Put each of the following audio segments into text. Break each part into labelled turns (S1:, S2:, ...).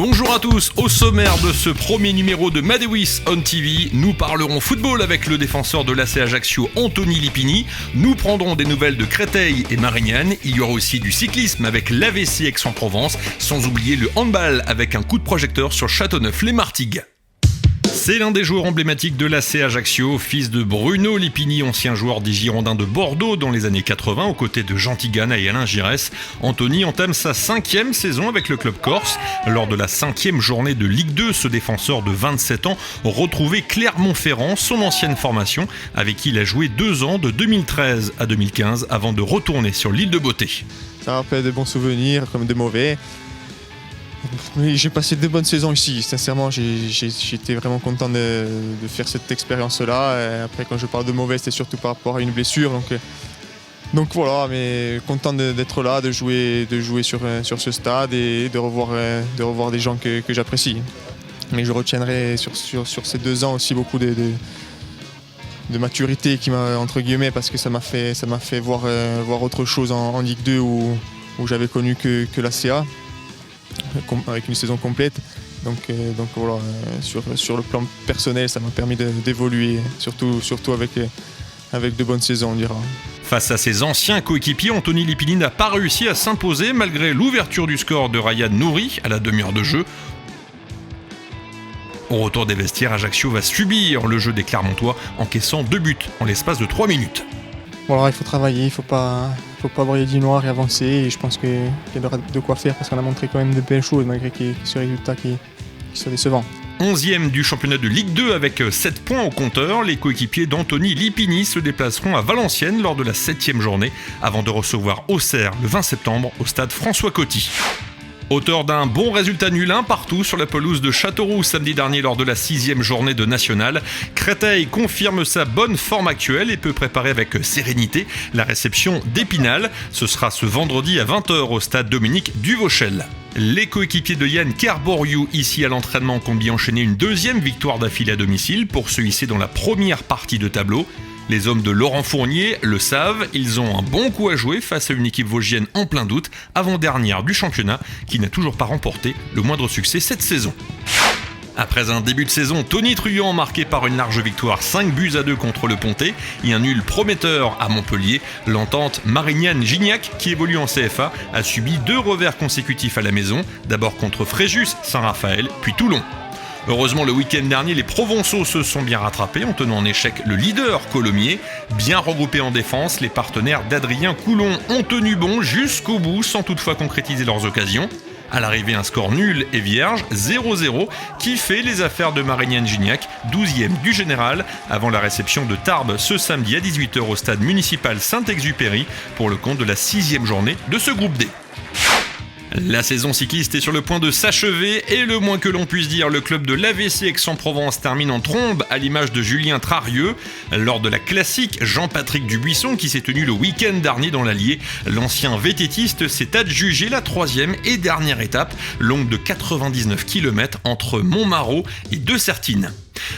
S1: Bonjour à tous, au sommaire de ce premier numéro de Madewis on TV, nous parlerons football avec le défenseur de l'AC Ajaccio Anthony Lipini, nous prendrons des nouvelles de Créteil et Marignane, il y aura aussi du cyclisme avec l'AVC Aix-en-Provence, sans oublier le handball avec un coup de projecteur sur Châteauneuf-les-Martigues. C'est l'un des joueurs emblématiques de l'AC Ajaccio, fils de Bruno Lipini, ancien joueur des Girondins de Bordeaux dans les années 80, aux côtés de Jean Tigana et Alain Giresse. Anthony entame sa 5e saison avec le club corse. Lors de la 5e journée de Ligue 2, ce défenseur de 27 ans retrouvait Clermont-Ferrand, son ancienne formation, avec qui il a joué 2 ans de 2013 à 2015 avant de retourner sur l'île de Beauté.
S2: Ça rappelle de bons souvenirs comme de mauvais. Oui, j'ai passé 2 bonnes saisons ici, sincèrement j'étais vraiment content de faire cette expérience-là. Et après quand je parle de mauvais, c'était surtout par rapport à une blessure. Donc voilà, mais content d'être là, de jouer sur ce stade et de revoir des gens que j'apprécie. Mais je retiendrai sur ces 2 ans aussi beaucoup de maturité qui m'a, entre guillemets, parce que ça m'a fait voir autre chose en Ligue 2 où j'avais connu que l'ACA. Avec une saison complète, donc voilà, sur le plan personnel ça m'a permis d'évoluer, surtout avec de bonnes saisons, on dira.
S1: Face à ses anciens coéquipiers, Anthony Lipini n'a pas réussi à s'imposer malgré l'ouverture du score de Ryan Nouri à la demi-heure de jeu. Au retour des vestiaires, Ajaccio va subir le jeu des Clermontois, encaissant 2 buts en l'espace de 3 minutes.
S2: Voilà, il faut travailler, il ne faut pas briller du noir et avancer, et je pense qu'il y a de quoi faire parce qu'on a montré quand même de belles choses malgré ce résultat qui soit décevant.
S1: 11e du championnat de Ligue 2 avec 7 points au compteur, les coéquipiers d'Anthony Lipini se déplaceront à Valenciennes lors de la 7e journée avant de recevoir Auxerre le 20 septembre au stade François Coty. Auteur d'un bon résultat nul 1 partout sur la pelouse de Châteauroux samedi dernier lors de la 6e journée de National, Créteil confirme sa bonne forme actuelle et peut préparer avec sérénité la réception d'Épinal. Ce sera ce vendredi à 20h au stade Dominique Duvauchel. Les coéquipiers de Yann Kerboriou ici à l'entraînement comptent bien enchaîner une 2e victoire d'affilée à domicile pour se hisser dans la première partie de tableau. Les hommes de Laurent Fournier le savent, ils ont un bon coup à jouer face à une équipe vosgienne en plein doute, avant-dernière du championnat, qui n'a toujours pas remporté le moindre succès cette saison. Après un début de saison tonitruant marqué par une large victoire 5-2 contre le Pontet et un nul prometteur à Montpellier, l'entente Marignane-Gignac, qui évolue en CFA, a subi 2 revers consécutifs à la maison, d'abord contre Fréjus Saint-Raphaël, puis Toulon. Heureusement, le week-end dernier, les Provençaux se sont bien rattrapés en tenant en échec le leader Colomiers. Bien regroupés en défense, les partenaires d'Adrien Coulon ont tenu bon jusqu'au bout sans toutefois concrétiser leurs occasions. À l'arrivée, un score nul et vierge, 0-0, qui fait les affaires de Marignane-Gignac, 12e du général, avant la réception de Tarbes ce samedi à 18h au stade municipal Saint-Exupéry pour le compte de la 6e journée de ce groupe D. La saison cycliste est sur le point de s'achever et le moins que l'on puisse dire, le club de l'AVC Aix-en-Provence termine en trombe à l'image de Julien Trarieux. Lors de la classique Jean-Patrick Dubuisson qui s'est tenue le week-end dernier dans l'Allier, l'ancien vététiste s'est adjugé la 3e et dernière étape, longue de 99 km entre Montmarault et Deux-Sertines.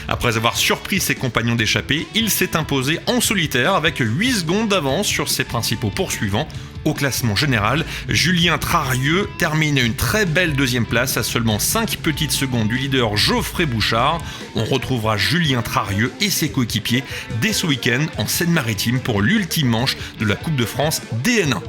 S1: Après avoir surpris ses compagnons d'échappée, il s'est imposé en solitaire avec 8 secondes d'avance sur ses principaux poursuivants. Au classement général, Julien Trarieux termine une très belle 2e place à seulement 5 petites secondes du leader Geoffrey Bouchard. On retrouvera Julien Trarieux et ses coéquipiers dès ce week-end en Seine-Maritime pour l'ultime manche de la Coupe de France DN1.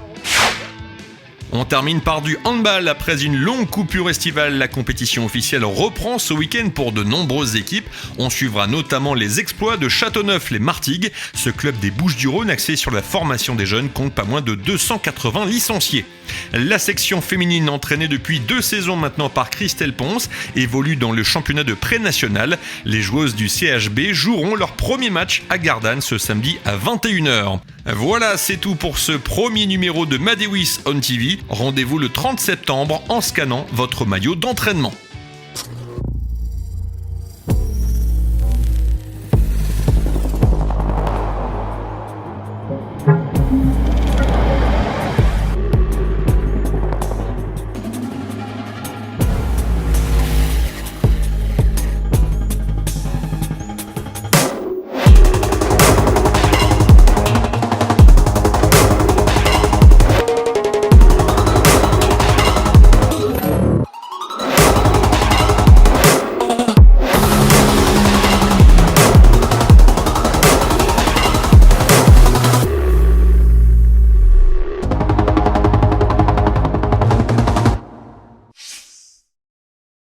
S1: On termine par du handball. Après une longue coupure estivale, la compétition officielle reprend ce week-end pour de nombreuses équipes. On suivra notamment les exploits de Châteauneuf-les-Martigues. Ce club des Bouches-du-Rhône axé sur la formation des jeunes compte pas moins de 280 licenciés. La section féminine, entraînée depuis 2 saisons maintenant par Christelle Ponce, évolue dans le championnat de pré-national. Les joueuses du CHB joueront leur premier match à Gardanne ce samedi à 21h. Voilà, c'est tout pour ce premier numéro de Madewis on TV. Rendez-vous le 30 septembre en scannant votre maillot d'entraînement.